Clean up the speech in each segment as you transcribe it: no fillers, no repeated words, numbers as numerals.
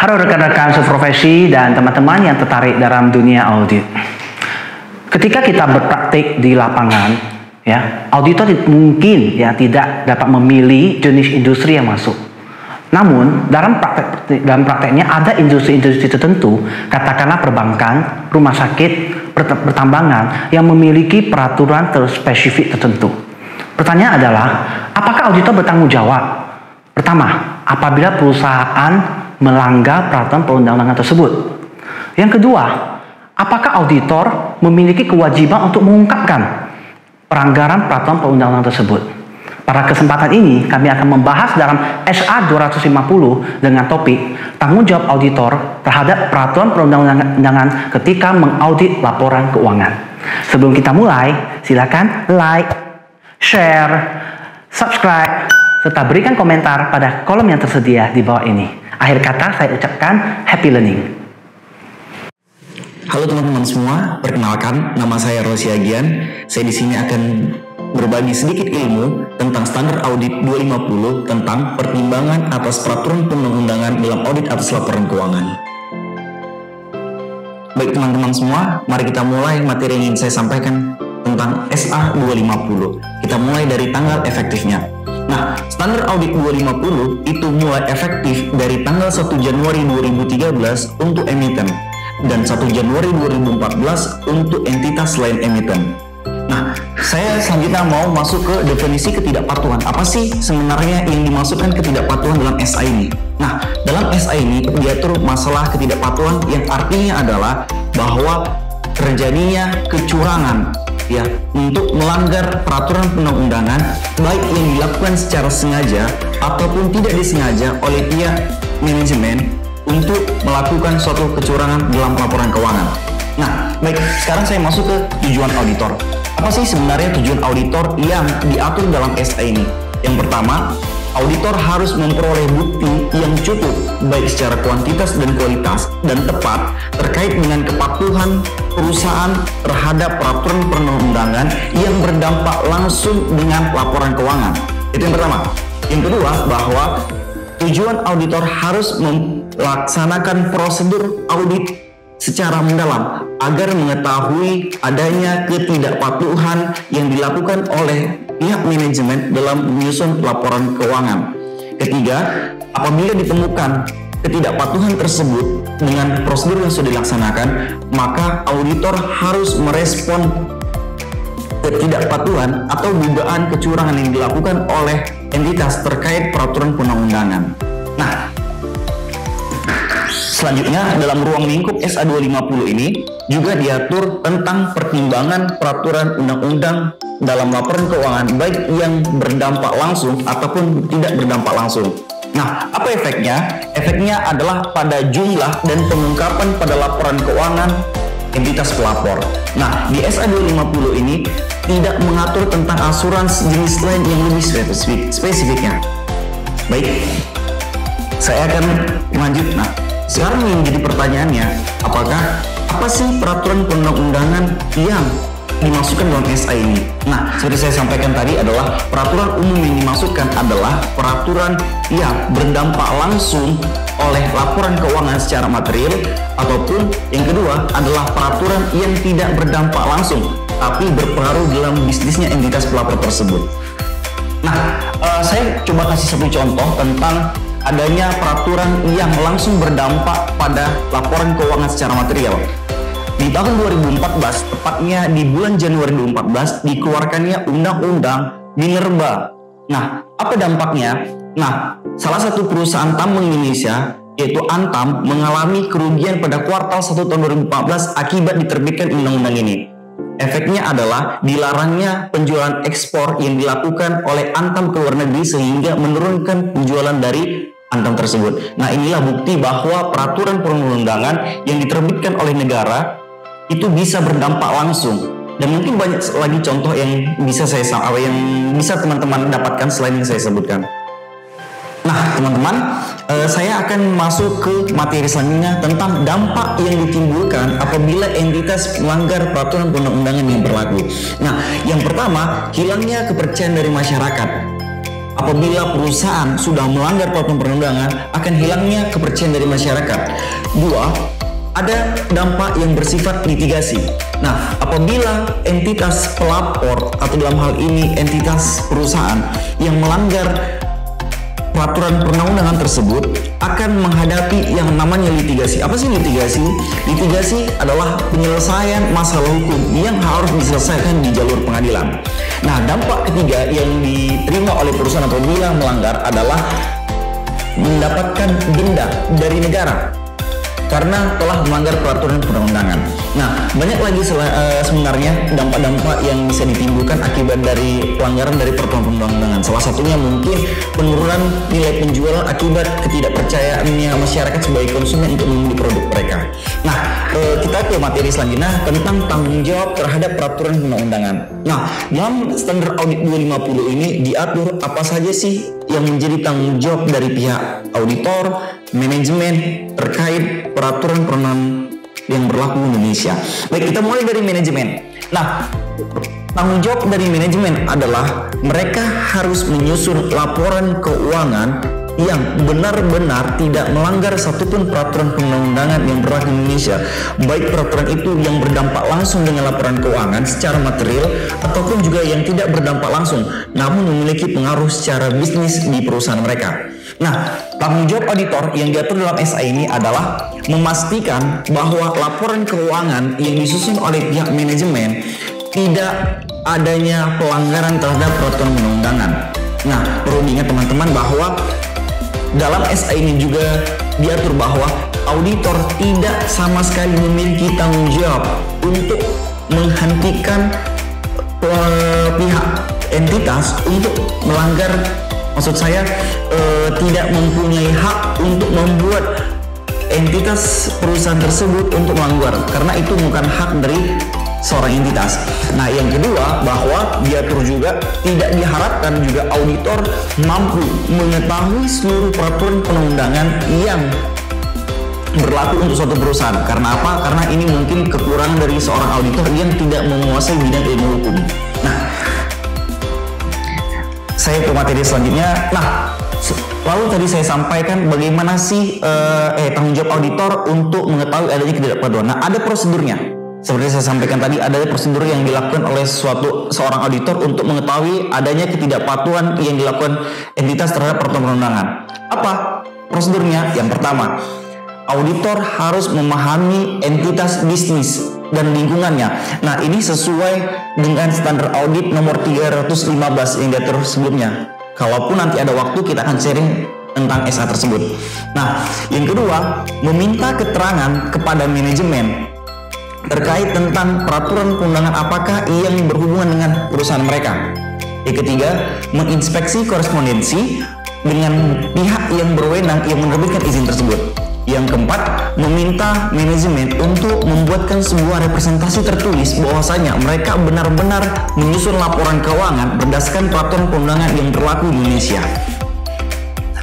Halo rekan-rekan seprofesi dan teman-teman yang tertarik dalam dunia audit. Ketika kita berpraktik di lapangan, ya, auditor mungkin tidak dapat memilih jenis industri yang masuk. Namun dalam prakteknya ada industri-industri tertentu, katakanlah perbankan, rumah sakit, pertambangan yang memiliki peraturan spesifik tertentu. Pertanyaan adalah, apakah auditor bertanggung jawab? Pertama, apabila perusahaan melanggar peraturan perundang-undangan tersebut. Yang kedua, apakah auditor memiliki kewajiban untuk mengungkapkan pelanggaran peraturan perundang-undangan tersebut? Pada kesempatan ini, kami akan membahas dalam SA 250 dengan topik tanggung jawab auditor terhadap peraturan perundang-undangan ketika mengaudit laporan keuangan. Sebelum kita mulai, silakan like, share, subscribe, serta berikan komentar pada kolom yang tersedia di bawah ini. Akhir kata, saya ucapkan happy learning. Halo teman-teman semua, perkenalkan nama saya Rosy Agian. Saya di sini akan berbagi sedikit ilmu tentang standar audit 250 tentang pertimbangan atas peraturan perundang-undangan dalam audit atas laporan keuangan. Baik teman-teman semua, mari kita mulai materi yang ingin saya sampaikan tentang SA 250. Kita mulai dari tanggal efektifnya. Nah, standar audit 250 itu mulai efektif dari tanggal 1 Januari 2013 untuk emiten dan 1 Januari 2014 untuk entitas selain emiten. Nah, saya selanjutnya mau masuk ke definisi ketidakpatuhan. Apa sih sebenarnya yang dimaksudkan ketidakpatuhan dalam SA ini? Nah, dalam SA ini diatur masalah ketidakpatuhan yang artinya adalah bahwa terjadinya kecurangan untuk melanggar peraturan perundang-undangan, baik yang dilakukan secara sengaja ataupun tidak disengaja oleh pihak manajemen untuk melakukan suatu kecurangan dalam laporan keuangan. Nah, baik, sekarang saya masuk ke tujuan auditor. Apa sih sebenarnya tujuan auditor yang diatur dalam SA ini? Yang pertama, auditor harus memperoleh bukti yang cukup baik secara kuantitas dan kualitas dan tepat terkait dengan kepatuhan perusahaan terhadap peraturan perundang-undangan yang berdampak langsung dengan laporan keuangan. Itu yang pertama. Yang kedua, bahwa tujuan auditor harus melaksanakan prosedur audit secara mendalam agar mengetahui adanya ketidakpatuhan yang dilakukan oleh pihak manajemen dalam menyusun laporan keuangan. Ketiga, apabila ditemukan ketidakpatuhan tersebut dengan prosedur yang sudah dilaksanakan, maka auditor harus merespon ketidakpatuhan atau dugaan kecurangan yang dilakukan oleh entitas terkait peraturan perundang-undangan. Nah, selanjutnya dalam ruang lingkup SA 250 ini juga diatur tentang pertimbangan peraturan undang-undang dalam laporan keuangan baik yang berdampak langsung ataupun tidak berdampak langsung. Nah, apa efeknya? Efeknya adalah pada jumlah dan pengungkapan pada laporan keuangan entitas pelapor. Nah, di SA 250 ini tidak mengatur tentang asuransi jenis lain yang lebih spesifiknya. Baik, saya akan lanjut. Nah, sekarang yang menjadi pertanyaannya, apa sih peraturan perundang-undangan yang dimasukkan dalam SA ini? Nah, seperti saya sampaikan tadi adalah peraturan umum yang dimasukkan adalah peraturan yang berdampak langsung oleh laporan keuangan secara material, ataupun yang kedua adalah peraturan yang tidak berdampak langsung tapi berpengaruh dalam bisnisnya entitas pelapor tersebut. Nah, saya coba kasih satu contoh tentang adanya peraturan yang langsung berdampak pada laporan keuangan secara material. Di tahun 2014, tepatnya di bulan Januari 2014, dikeluarkannya Undang-Undang Minerba. Nah, apa dampaknya? Nah, salah satu perusahaan tambang Indonesia, yaitu Antam, mengalami kerugian pada kuartal 1 tahun 2014 akibat diterbitkan undang-undang ini. Efeknya adalah dilarangnya penjualan ekspor yang dilakukan oleh Antam ke luar negeri sehingga menurunkan penjualan dari Antam tersebut. Nah, inilah bukti bahwa peraturan perundang-undangan yang diterbitkan oleh negara itu bisa berdampak langsung, dan mungkin banyak lagi contoh yang bisa teman-teman dapatkan selain yang saya sebutkan. Nah teman-teman, saya akan masuk ke materi selanjutnya tentang dampak yang ditimbulkan apabila entitas melanggar peraturan perundang-undangan yang berlaku. Nah, yang pertama, hilangnya kepercayaan dari masyarakat. apabila perusahaan sudah melanggar peraturan perundangan, akan hilangnya kepercayaan dari masyarakat. Dua, ada dampak yang bersifat litigasi. Nah, apabila entitas pelapor atau dalam hal ini entitas perusahaan yang melanggar peraturan perundang-undangan tersebut akan menghadapi yang namanya litigasi. Apa sih litigasi? Litigasi adalah penyelesaian masalah hukum yang harus diselesaikan di jalur pengadilan. Nah, dampak ketiga yang diterima oleh perusahaan apabila melanggar adalah mendapatkan denda dari negara karena telah melanggar peraturan perundang-undangan. Nah, banyak lagi sebenarnya dampak-dampak yang bisa ditimbulkan akibat dari pelanggaran dari peraturan perundang-undangan. Salah satunya mungkin penurunan nilai penjualan akibat ketidakpercayaannya masyarakat sebagai konsumen untuk membeli produk mereka. Nah, kita ke materi selanjutnya tentang tanggung jawab terhadap peraturan perundang-undangan. Nah, dalam standar audit 250 ini diatur apa saja sih yang menjadi tanggung jawab dari pihak auditor, manajemen terkait peraturan perundang yang berlaku di Indonesia. Baik, kita mulai dari manajemen. Nah, tanggung jawab dari manajemen adalah mereka harus menyusun laporan keuangan yang benar-benar tidak melanggar satupun peraturan perundang-undangan yang berlaku di Indonesia, baik peraturan itu yang berdampak langsung dengan laporan keuangan secara material ataupun juga yang tidak berdampak langsung namun memiliki pengaruh secara bisnis di perusahaan mereka. Nah, tanggung jawab auditor yang diatur dalam SA ini adalah memastikan bahwa laporan keuangan yang disusun oleh pihak manajemen tidak adanya pelanggaran terhadap peraturan perundang-undangan. Nah, perlu diingat teman-teman bahwa dalam SA ini juga diatur bahwa auditor tidak sama sekali memiliki tanggung jawab untuk menghentikan pihak entitas untuk melanggar, maksud saya tidak mempunyai hak untuk membuat entitas perusahaan tersebut untuk melanggar, karena itu bukan hak dari seorang entitas. Nah, yang kedua bahwa diatur juga tidak diharapkan juga auditor mampu mengetahui seluruh peraturan perundangan yang berlaku untuk suatu perusahaan. Karena apa? Karena ini mungkin kekurangan dari seorang auditor yang tidak menguasai bidang ilmu hukum. Nah, saya ke materi selanjutnya. Nah, lalu tadi saya sampaikan bagaimana sih tanggung jawab auditor untuk mengetahui adanya ketidakpatuhan. Nah, ada prosedurnya. Seperti saya sampaikan tadi, ada prosedur yang dilakukan oleh seorang auditor untuk mengetahui adanya ketidakpatuhan yang dilakukan entitas terhadap peraturan perundangan. Apa prosedurnya? Yang pertama, auditor harus memahami entitas bisnis dan lingkungannya. Nah, ini sesuai dengan standar audit nomor 315 yang diatur sebelumnya. Kalaupun nanti ada waktu, kita akan sharing tentang SA tersebut. Nah, yang kedua, meminta keterangan kepada manajemen terkait tentang peraturan perundangan apakah yang berhubungan dengan perusahaan mereka. Yang ketiga, menginspeksi korespondensi dengan pihak yang berwenang yang menerbitkan izin tersebut. Yang keempat, meminta manajemen untuk membuatkan sebuah representasi tertulis bahwasanya mereka benar-benar menyusun laporan keuangan berdasarkan peraturan perundangan yang berlaku di Indonesia.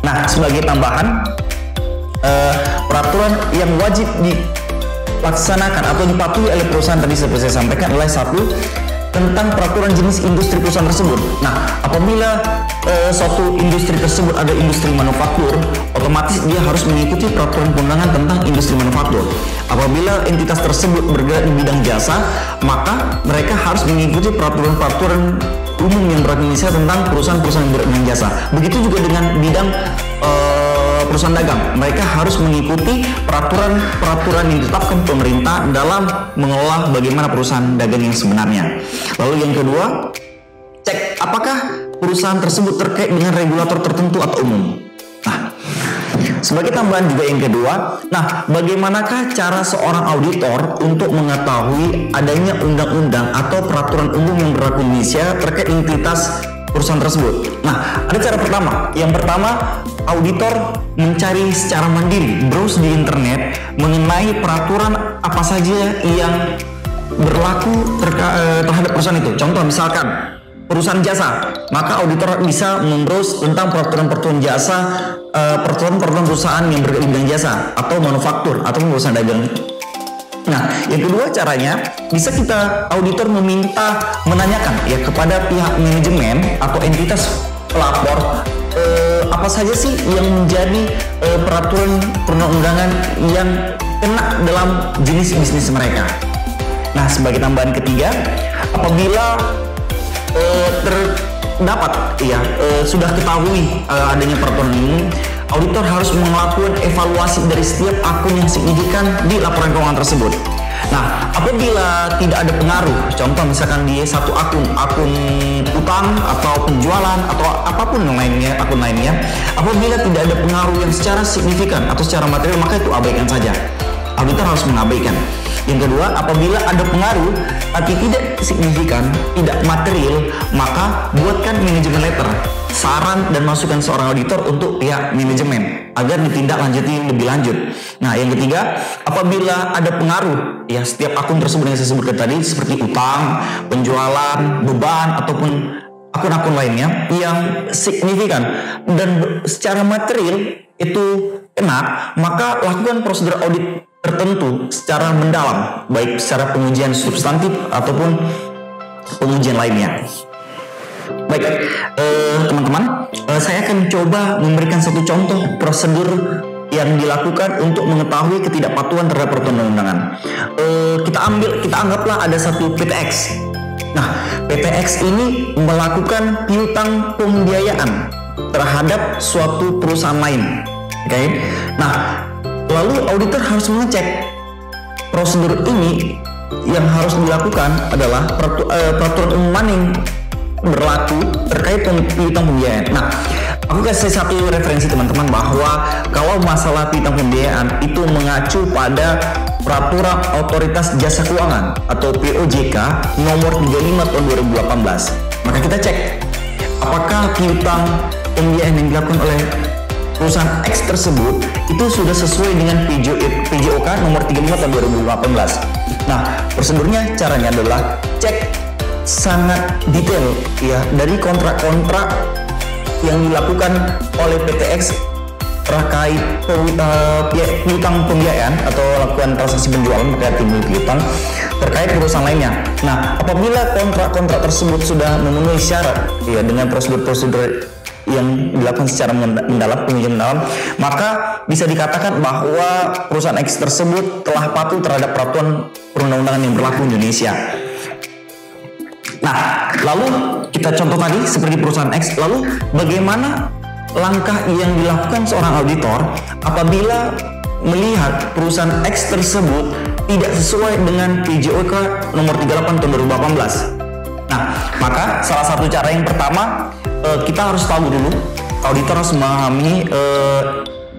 Nah, sebagai tambahan, peraturan yang wajib dilaksanakan atau dipatuhi oleh perusahaan tadi seperti saya sampaikan adalah satu, tentang peraturan jenis industri perusahaan tersebut. Nah, apabila suatu industri tersebut ada industri manufaktur, otomatis dia harus mengikuti peraturan perundangan tentang industri manufaktur. Apabila entitas tersebut bergerak di bidang jasa, maka mereka harus mengikuti peraturan-peraturan umum yang berlaku di Indonesia tentang perusahaan-perusahaan yang bergerak di bidang jasa. Begitu juga dengan bidang perusahaan dagang, mereka harus mengikuti peraturan-peraturan yang ditetapkan pemerintah dalam mengelola bagaimana perusahaan dagang yang sebenarnya. Lalu yang kedua, cek apakah perusahaan tersebut terkait dengan regulator tertentu atau umum. Nah, sebagai tambahan juga yang kedua, nah bagaimanakah cara seorang auditor untuk mengetahui adanya undang-undang atau peraturan umum yang berlaku di Indonesia terkait entitas perusahaan tersebut? Nah, ada cara pertama. Yang pertama, auditor mencari secara mandiri, browse di internet mengenai peraturan apa saja yang berlaku terhadap perusahaan itu. Contoh misalkan perusahaan jasa, maka auditor bisa membrowse tentang peraturan-peraturan jasa, peraturan-peraturan perusahaan yang bergerak di bidang jasa atau manufaktur atau perusahaan dagang. Nah, yang kedua caranya bisa kita auditor menanyakan ya kepada pihak manajemen atau entitas pelapor apa saja sih yang menjadi peraturan perundang-undangan yang kena dalam jenis bisnis mereka. Nah, sebagai tambahan ketiga, apabila terdapat sudah ketahui adanya peraturan ini, auditor harus melakukan evaluasi dari setiap akun yang signifikan di laporan keuangan tersebut. Nah, apabila tidak ada pengaruh, contoh misalkan di satu akun utang atau penjualan atau apapun yang lainnya, akun lainnya, apabila tidak ada pengaruh yang secara signifikan atau secara material, maka itu abaikan saja. Auditor harus mengabaikan. Yang kedua, apabila ada pengaruh tapi tidak signifikan, tidak material, maka buatkan manajemen letter, saran dan masukan seorang auditor untuk pihak manajemen agar ditindaklanjuti lebih lanjut. Nah, yang ketiga, apabila ada pengaruh setiap akun tersebut yang saya sebutkan tadi seperti utang, penjualan, beban ataupun akun-akun lainnya yang signifikan dan secara material itu kena, maka lakukan prosedur audit tertentu secara mendalam, baik secara pengujian substantif ataupun pengujian lainnya. Baik, teman-teman, saya akan coba memberikan satu contoh prosedur yang dilakukan untuk mengetahui ketidakpatuhan terhadap peraturan undangan. Kita anggaplah ada satu PTX. Nah, PTX ini melakukan piutang pembiayaan terhadap suatu perusahaan lain. Oke. Nah, lalu auditor harus mengecek prosedur ini yang harus dilakukan adalah peraturan umum mana yang berlaku terkait piutang pembiayaan. Nah, aku kasih satu referensi teman-teman bahwa kalau masalah piutang pembiayaan itu mengacu pada peraturan Otoritas Jasa Keuangan atau POJK nomor 35 tahun 2018. Maka kita cek apakah piutang pembiayaan yang dilakukan oleh perusahaan X tersebut itu sudah sesuai dengan PJOK nomor 35 tahun 2018. Nah, prosedurnya caranya adalah cek sangat detail dari kontrak-kontrak yang dilakukan oleh PTX terkait piutang pembiayaan atau lakukan transaksi penjualan terkait timbul piutang terkait perusahaan lainnya. Nah, apabila kontrak-kontrak tersebut sudah memenuhi syarat dengan prosedur-prosedur yang dilakukan secara mendalam, pengujian mendalam, maka bisa dikatakan bahwa perusahaan X tersebut telah patuh terhadap peraturan perundang-undangan yang berlaku di Indonesia. Nah, lalu kita contoh tadi seperti perusahaan X, lalu bagaimana langkah yang dilakukan seorang auditor apabila melihat perusahaan X tersebut tidak sesuai dengan PJOK nomor 38 tahun 2018. Nah, maka salah satu cara yang pertama, kita harus tahu dulu, auditor harus memahami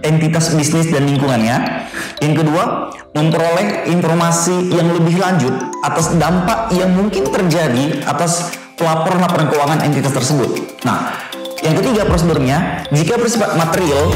entitas bisnis dan lingkungannya. Yang kedua, memperoleh informasi yang lebih lanjut atas dampak yang mungkin terjadi atas laporan-laporan keuangan entitas tersebut. Nah, yang ketiga prosedurnya, jika bersifat material,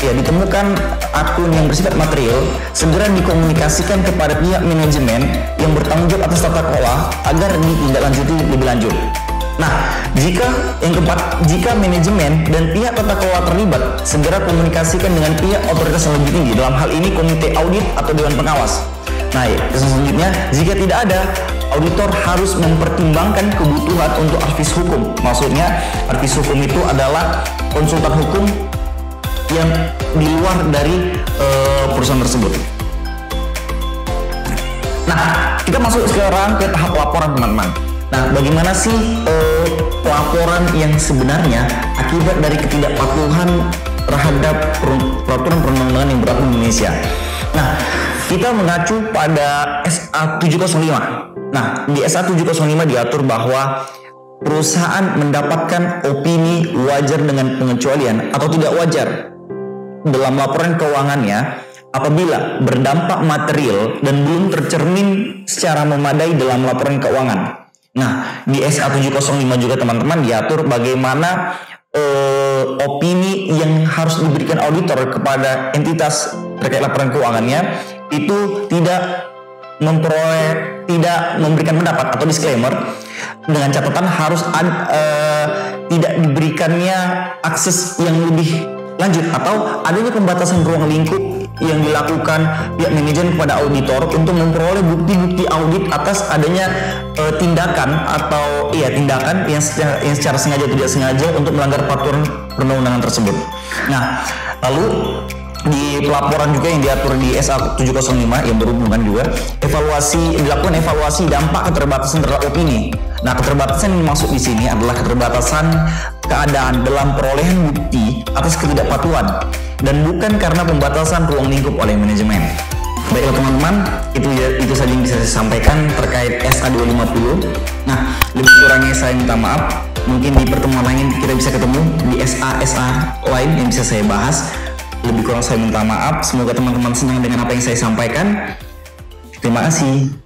ditemukan akun yang bersifat material, segera dikomunikasikan kepada pihak manajemen yang bertanggung jawab atas tata kelola agar ditindaklanjuti lebih lanjut. Nah, yang keempat, jika manajemen dan pihak tata kelola terlibat, segera komunikasikan dengan pihak otoritas yang lebih tinggi, dalam hal ini komite audit atau dewan pengawas. Nah, selanjutnya, jika tidak ada, auditor harus mempertimbangkan kebutuhan untuk advis hukum. Maksudnya, advis hukum itu adalah konsultan hukum yang di luar dari perusahaan tersebut. Nah, kita masuk sekarang ke tahap laporan, teman-teman. Nah, bagaimana sih pelaporan yang sebenarnya akibat dari ketidakpatuhan terhadap peraturan perundang-undangan yang berlaku di Indonesia? Nah, kita mengacu pada SA 705. Nah, di SA 705 diatur bahwa perusahaan mendapatkan opini wajar dengan pengecualian atau tidak wajar dalam laporan keuangannya apabila berdampak material dan belum tercermin secara memadai dalam laporan keuangan. Nah, di SA 705 juga teman-teman diatur bagaimana opini yang harus diberikan auditor kepada entitas terkait laporan keuangannya itu tidak memberikan pendapat atau disclaimer, dengan catatan harus tidak diberikannya akses yang lebih lanjut atau adanya pembatasan ruang lingkup yang dilakukan pihak manajemen kepada auditor untuk memperoleh bukti-bukti audit atas adanya tindakan yang secara sengaja atau tidak sengaja untuk melanggar peraturan perundang-undangan tersebut. Nah, lalu di pelaporan juga yang diatur di SA 705 yang berhubungan juga dilakukan evaluasi dampak keterbatasan terhadap opini. Nah, keterbatasan yang dimaksud di sini adalah keterbatasan keadaan dalam perolehan bukti atas ketidakpatuhan dan bukan karena pembatasan ruang lingkup oleh manajemen. Baiklah teman-teman, itu saja yang bisa saya sampaikan terkait SA 250. Nah, lebih kurangnya saya minta maaf. Mungkin di pertemuan lain kita bisa ketemu di SA lain yang bisa saya bahas. Lebih kurang saya minta maaf. Semoga teman-teman senang dengan apa yang saya sampaikan. Terima kasih.